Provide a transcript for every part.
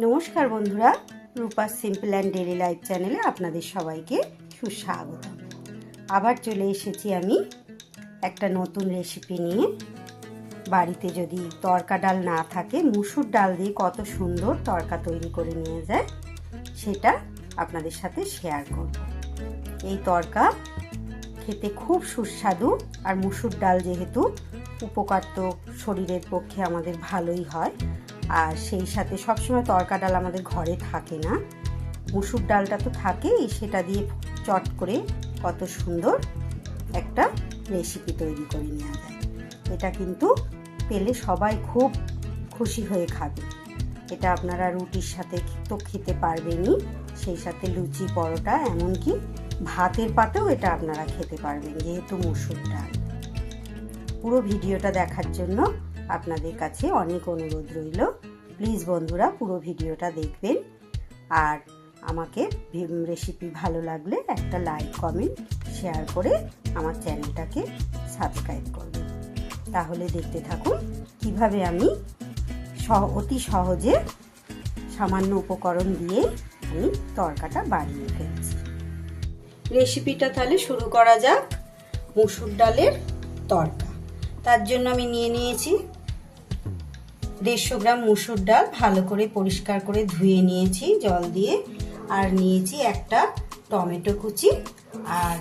নমস্কার বন্ধুরা, Rupa's simple and daily life চ্যানেলে আপনাদের সবাইকে সুস্বাগত। আবার চলে এসেছি আমি একটা নতুন রেসিপি নিয়ে। বাড়িতে যদি তড়কা ডাল না থাকে, মুসুর ডাল দিয়ে কত সুন্দর তড়কা তৈরি করে নিয়ে যায় সেটা আপনাদের সাথে শেয়ার করব। এই তড়কা খেতে খুব সুস্বাদু, আর মুসুর ডাল যেহেতু উপকার তো শরীরের পক্ষে আমাদের ভালোই হয়, আর সেই সাথে সবসময় তড়কা ডাল আমাদের ঘরে থাকে না, মুসুর ডালটা তো থাকেই, সেটা দিয়ে চট করে কত সুন্দর একটা রেসিপি তৈরি করে নেওয়া যায়। এটা কিন্তু পেলে সবাই খুব খুশি হয়ে খাবে। এটা আপনারা রুটির সাথে তো খেতে পারবেনই, সেই সাথে লুচি, পরোটা, এমনকি ভাতের পাতেও এটা আপনারা খেতে পারবেন, যেহেতু মুসুর ডাল। পুরো ভিডিওটা দেখার জন্য আপনাদের কাছে অনেক অনুরোধ রইল। প্লিজ বন্ধুরা, পুরো ভিডিওটা দেখবেন, আর আমাকে রেসিপি ভালো লাগলে একটা লাইক, কমেন্ট, শেয়ার করে আমার চ্যানেলটাকে সাবস্ক্রাইব করবেন। তাহলে দেখতে থাকুন কিভাবে আমি অতি সহজে সামান্য উপকরণ দিয়ে আমি তড়কাটা বানিয়ে ফেলছি। রেসিপিটা তাহলে শুরু করা যাক। মুসুর ডালের তড়কা, তার জন্য আমি নিয়ে নিয়েছি 150 গ্রাম মুসুর ডাল, ভালো করে পরিষ্কার করে ধুয়ে নিয়েছি জল দিয়ে। আর নিয়েছি একটা টমেটো কুচি, আর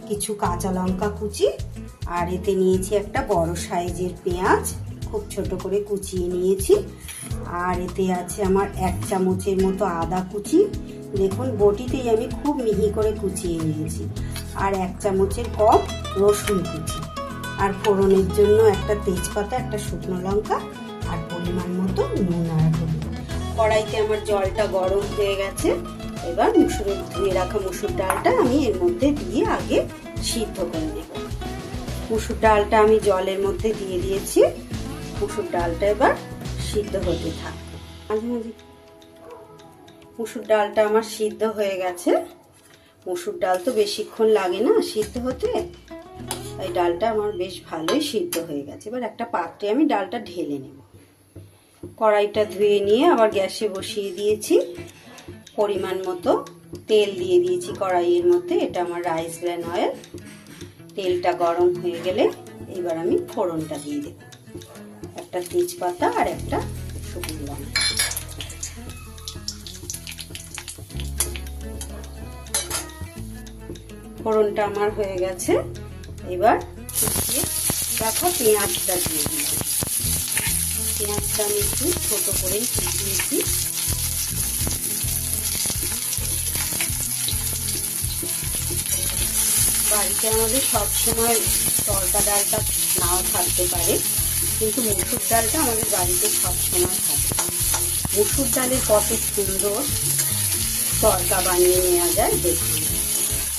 কিছু কাঁচা লঙ্কা কুচি, আর এতে নিয়েছি একটা বড় সাইজের পেঁয়াজ, খুব ছোট করে কুচিয়ে নিয়েছি। আর এতে আছে আমার 1 চামচের মতো আদা কুচি, দেখুন বটিতেই আমি খুব মিহি করে কুচিয়ে নিয়েছি। আর 1 চামচের কম রসুন কুচি, আর ফোড়নের জন্য একটা তেজপাতা, একটা শুকনো লঙ্কা, আর পরিমাণ মতো নুন আর হলুদ। কড়াইতে আমার জলটা গরম হয়ে গেছে। এবার ধুয়ে রাখা মুসুর ডালটা আমি এর মধ্যে দিয়ে আগে সিদ্ধ করে নেব। মুসুর ডালটা আমি জলের মধ্যে দিয়ে দিয়েছি। মুসুর ডালটা এবার সিদ্ধ হতে থাকবে। মাঝে মাঝে মুসুর ডালটা আমার সিদ্ধ হয়ে গেছে। মুসুর ডাল তো বেশিক্ষণ লাগে না সিদ্ধ হতে, এই ডালটা আমার বেশ ভালোই সিদ্ধ হয়ে গেছে। এবার একটা পাত্রে আমি ডালটা ঢেলে নেব। কড়াইটা ধুয়ে নিয়ে আবার গ্যাসে বসিয়ে দিয়েছি। পরিমাণ মতো তেল দিয়ে দিয়েছি কড়াইয়ের মধ্যে, এটা আমার রাইস ব্র্যান অয়েল। তেলটা গরম হয়ে গেলে এবার আমি ফোড়নটা দিয়ে দেব। একটা তেজপাতা আর একটা শুকনো লঙ্কা। ফোড়নটা আমার হয়ে গেছে। এবার রাখা পেঁয়াজটা দিয়ে দিলাম। পেঁয়াজটা আমি একটু ছোট করে কুচিয়েছি। বাড়িতে আমাদের সবসময় তড়কা ডালটা নাও থাকতে পারে, কিন্তু মুসুর ডালটা আমাদের বাড়িতে সবসময় থাকে। মুসুর ডালের কত সুন্দর তড়কা বানিয়ে নেওয়া যায় দেখুন।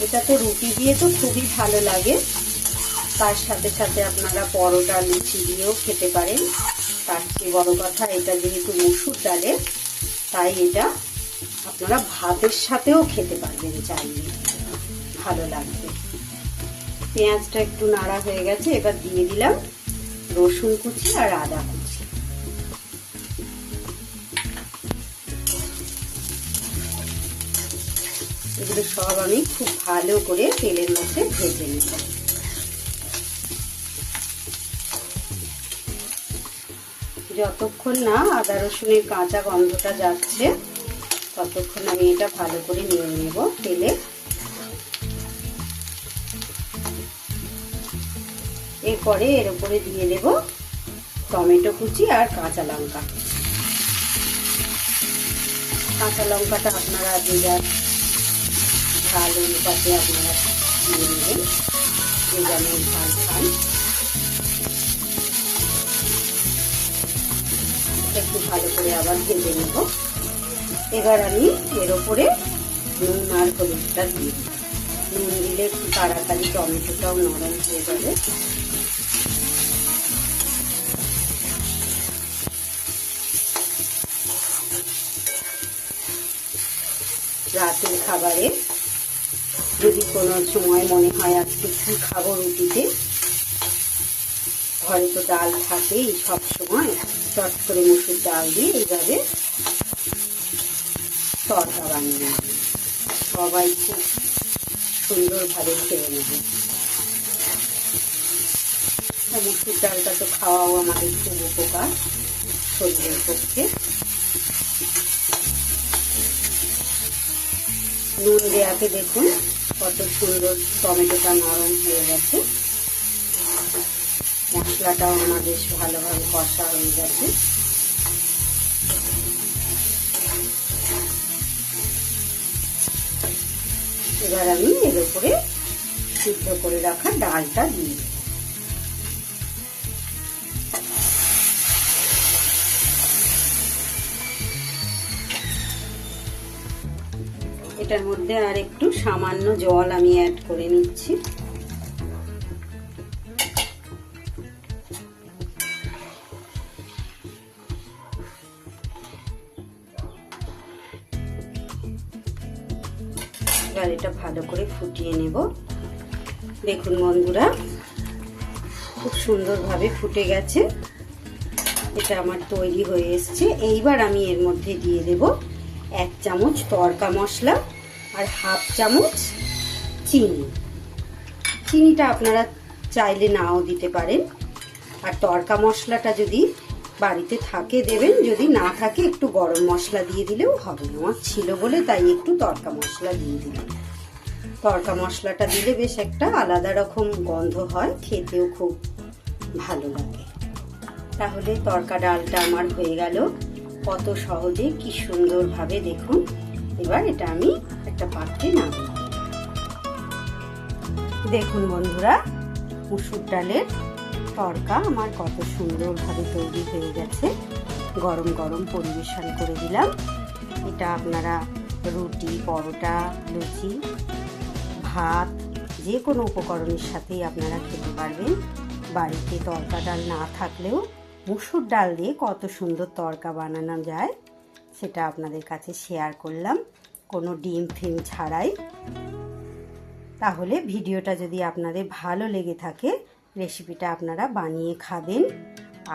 এটা তো রুটি দিয়ে তো খুবই ভালো লাগে, তার সাথে সাথে আপনারা পরোটা, লুচি দিয়েও খেতে পারেন। তার চেয়ে বড় কথা, এটা যেহেতু মুসুর ডালের, তাই এটা আপনারা ভাতের সাথেও খেতে পারবেন চাইলে, ভালো লাগবে। পেঁয়াজটা একটু নাড়া হয়ে গেছে। এবার দিয়ে দিলাম রসুন কুচি আর আদা কুচি। এগুলো সব আমি খুব ভালো করে তেলের মধ্যে ভেজে নেব। যতক্ষণ না আদা রসুনের কাঁচা গন্ধটা যাচ্ছে ততক্ষণ আমি এটা ভালো করে নিয়ে নেব তেলে। এরপরে এর উপরে দিয়ে দেব টমেটো কুচি আর কাঁচা লঙ্কা। কাঁচা লঙ্কাটা আপনারা যে যার ঝাল অনুপাতে আপনারা দিয়ে নেবেন, যে যেমন ঝাল খান। একটু ভালো করে আবার ভেজে নেব। এবার আমি এর ওপরে নুন আর হলুদটা দিয়ে দিই। নুন দিলে একটু তাড়াতাড়ি টমেটোটাও নরম হয়ে যাবে। রাতের খাবারে যদি কোনো সময় মনে হয় আজকে কি খাবো রুটিতে, ঘরে তো ডাল থাকেই সব সময়, চট করে মুসুর ডাল দিয়ে এইভাবে তরকা বানিয়ে নেব, সবাই খুব সুন্দরভাবে খেয়ে নেবে। মুসুর ডালটা তো খাওয়াও আমাদের খুব উপকার শরীরের পক্ষে। নুন দেওয়াতে দেখুন কত সুন্দর টমেটোটা নরম হয়ে গেছে, মশলাটাও আমার বেশ ভালোভাবে কষা হয়ে গেছে। এবার আমি এর উপরে সিদ্ধ করে রাখা ডালটা দিই। এটার মধ্যে আর একটু সামান্য জল আমি অ্যাড করে নিচ্ছি। এবার এটা ভালো করে ফুটিয়ে নেব। দেখুন বন্ধুরা, খুব সুন্দরভাবে ফুটে গেছে, এটা আমার তৈরি হয়ে এসছে। এইবার আমি এর মধ্যে দিয়ে দেব 1 চামচ তড়কা মশলা আর 1/2 চামচ চিনি। চিনিটা আপনারা চাইলে নাও দিতে পারেন। আর তড়কা মশলাটা যদি বাড়িতে থাকে দেবেন, যদি না থাকে একটু গরম মশলা দিয়ে দিলেও হবে। আমার ছিল বলে তাই একটু তড়কা মশলা দিয়ে দিলাম। তড়কা মশলাটা দিলে বেশ একটা আলাদা রকম গন্ধ হয়, খেতেও খুব ভালো লাগে। তাহলে তড়কা ডালটা আমার হয়ে গেল কত সহজে, কি সুন্দরভাবে দেখুন। এবার এটা আমি একটা পাত্রে নামিয়ে নেব। দেখুন বন্ধুরা, মুসুর ডালের তড়কা আমার কত সুন্দরভাবে তৈরি হয়ে গেছে। গরম গরম পরিবেশন করে দিলাম। এটা আপনারা রুটি, পরোটা, লুচি, ভাত যে কোনো উপকরণের সাথেই আপনারা খেতে পারবেন। বাড়িতে তড়কা ডাল না থাকলেও মুসুর ডাল দিয়ে কত সুন্দর তড়কা বানানো যায় সেটা আপনাদের কাছে শেয়ার করলাম, কোনো ডিম ফিম ছাড়াই। তাহলে ভিডিওটা যদি আপনাদের ভালো লেগে থাকে, রেসিপিটা আপনারা বানিয়ে খাবেন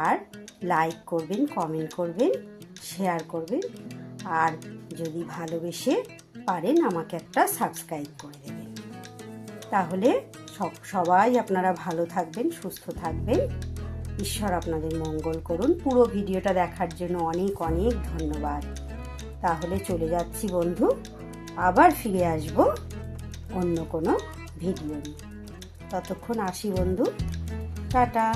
আর লাইক করবেন, কমেন্ট করবেন, শেয়ার করবেন, আর যদি ভালোবেসে পারেন আমাকে একটা সাবস্ক্রাইব করে দেবেন। তাহলে সবাই আপনারা ভালো থাকবেন, সুস্থ থাকবেন। ঈশ্বর আপনাদের মঙ্গল করুন। পুরো ভিডিওটা দেখার জন্য অনেক অনেক ধন্যবাদ। তাহলে চলে যাচ্ছি বন্ধু, আবার ফিরে আসব অন্য কোনো ভিডিও নিয়ে। ততক্ষণ আসি বন্ধু, টাটা।